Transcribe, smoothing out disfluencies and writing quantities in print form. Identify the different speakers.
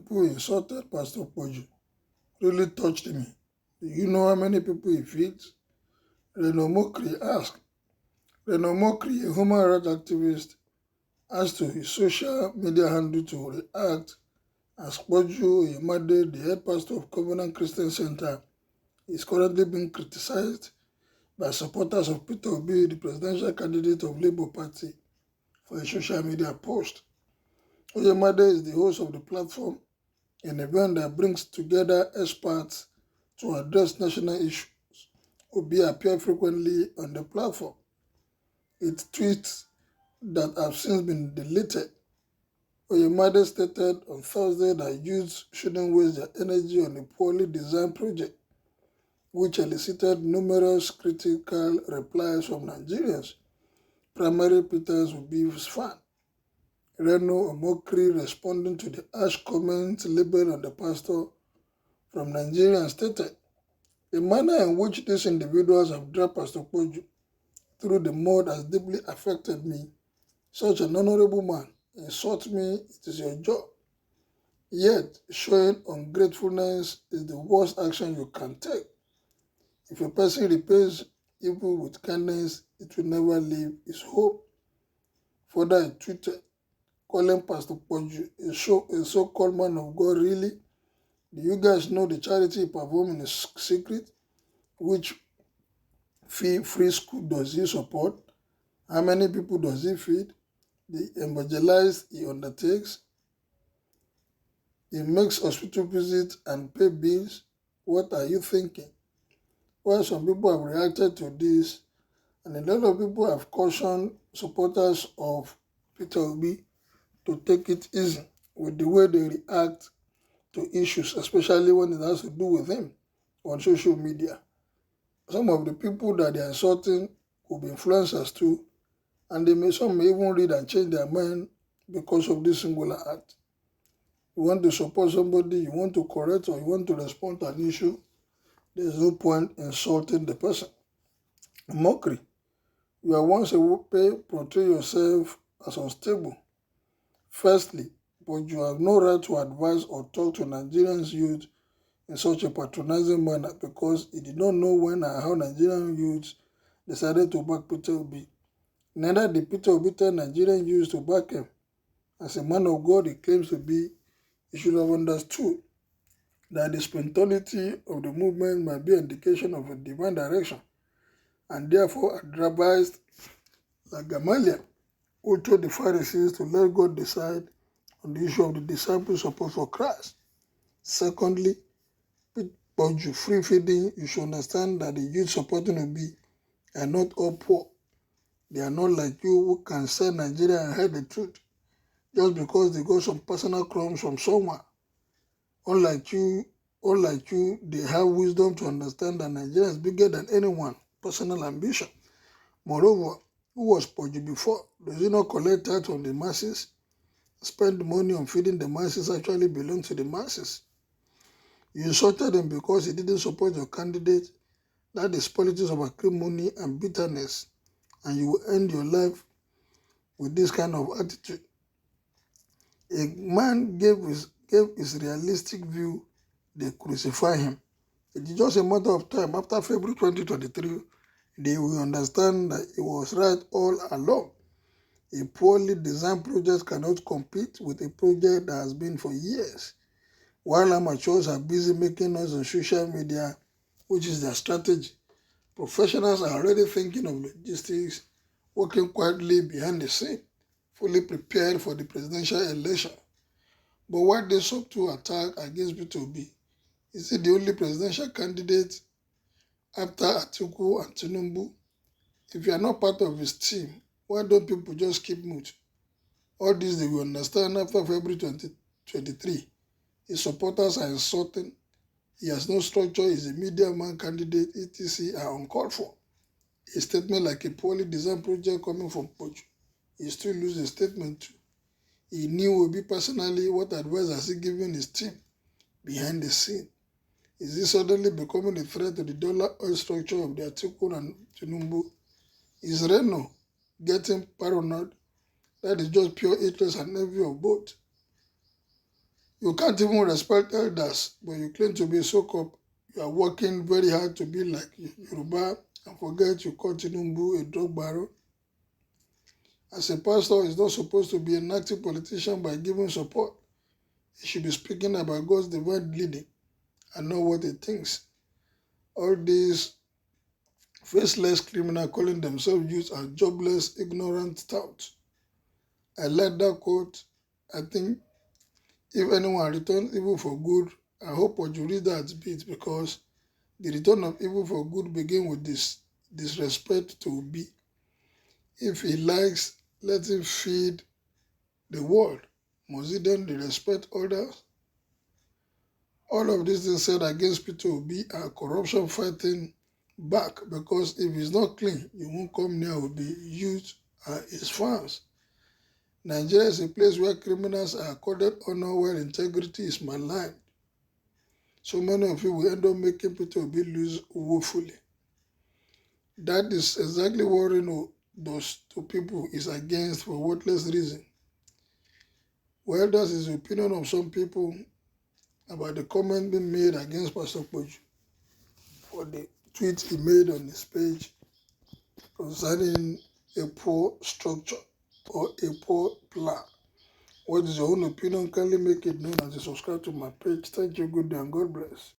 Speaker 1: people insulted Pastor Poju really touched me. Do you know how many people he feeds? Reno asked. Reno Mokri, a human rights activist, asked to his social media handle to react as Poju Yemade, the head pastor of Covenant Christian Center, is currently being criticized by supporters of Peter Obi, the presidential candidate of Labour Party, for a social media post. Oyemade is the host of the platform, an event that brings together experts to address national issues. Obi appears frequently on the platform. It tweets that have since been deleted. Oyemade stated on Thursday that youths shouldn't waste their energy on a poorly designed project, which elicited numerous critical replies from Nigerians, primarily Peter Obi's fan. Reno Omokri, responding to the harsh comments labeled on the pastor from Nigeria, stated, "The manner in which these individuals have dragged Pastor Poju through the mud has deeply affected me. Such an honorable man insult me, it is your job. Yet, showing ungratefulness is the worst action you can take. If a person repays evil with kindness, it will never leave his home." Further, he tweeted, calling Pastor Poju a so-called man of God. Really? Do you guys know the charity he performs in secret? Which free school does he support? How many people does he feed? The evangelize he undertakes? He makes hospital visits and pay bills? What are you thinking? Well, some people have reacted to this, and a lot of people have cautioned supporters of Peter Obi to take it easy with the way they react to issues, especially when it has to do with him on social media. Some of the people that they are insulting could be influencers too, and some may even read and change their mind because of this singular act. You want to support somebody, you want to correct or you want to respond to an issue, there's no point insulting the person. Mockery. You are once a portray yourself as unstable. Firstly, but you have no right to advise or talk to Nigerians youth in such a patronizing manner because he did not know when and how Nigerian youths decided to back Peter Obi. Neither did Peter Obi tell Nigerian youths to back him. As a man of God he claims to be, he should have understood that the spontaneity of the movement might be an indication of a divine direction, and therefore advised, like Gamaliel, who told the Pharisees to let God decide on the issue of the disciples' support for Christ. Secondly, but you free feeding, you should understand that the youth supporting Obi are not all poor. They are not like you who can say Nigeria and hide the truth just because they got some personal crumbs from somewhere. Unlike you, they have wisdom to understand that Nigeria is bigger than anyone, personal ambition. Moreover, who was Poju before? Does he not collect tax on the masses? Spend money on feeding the masses actually belongs to the masses. You insulted him because he didn't support your candidate. That is politics of acrimony and bitterness, and you will end your life with this kind of attitude. A man gave his realistic view, they crucify him. It is just a matter of time. After February 2023, they will understand that it was right all along. A poorly designed project cannot compete with a project that has been for years. While amateurs are busy making noise on social media, which is their strategy, professionals are already thinking of logistics, working quietly behind the scene, fully prepared for the presidential election. But why this subtle attack against Peter Obi? Is he the only presidential candidate after Atiku and Tinubu? If you are not part of his team, why don't people just keep mute? All this they will understand after February 2023. His supporters are insulting. He has no structure, he's a media man candidate, etc. are uncalled for. A statement like a poorly designed project coming from Poju, he still loses a statement too. He knew Obi personally. What advice has he given his team behind the scene? Is he suddenly becoming a threat to the dollar oil structure of the Atiku and Tinubu? Is Reno getting paranoid? That is just pure interest and envy of both. You can't even respect elders, but you claim to be so-called. You are working very hard to be like Yoruba and forget you call Tinubu a drug baron. As a pastor, he's not supposed to be an active politician by giving support. He should be speaking about God's divine leading and not what he thinks. All these faceless criminals calling themselves youth are jobless, ignorant touts. I like that quote. I think if anyone returns evil for good, I hope what you read that bit because the return of evil for good begins with this disrespect to Obi. If he likes, let him feed the world. Must he then respect others? All of these things said against Peter Obi are corruption fighting back because if he's not clean, you won't come near Obi. Youth are his fans. Nigeria is a place where criminals are accorded honor while integrity is maligned. So many of you will end up making Peter Obi lose woefully. That is exactly what Reno does to people is against for worthless reason. Well, that's his opinion of some people about the comment being made against Pastor Poju for the tweet he made on his page concerning a poor structure or a poor plan. What is your own opinion? Kindly make it known as you subscribe to my page. Thank you, good day, and God bless.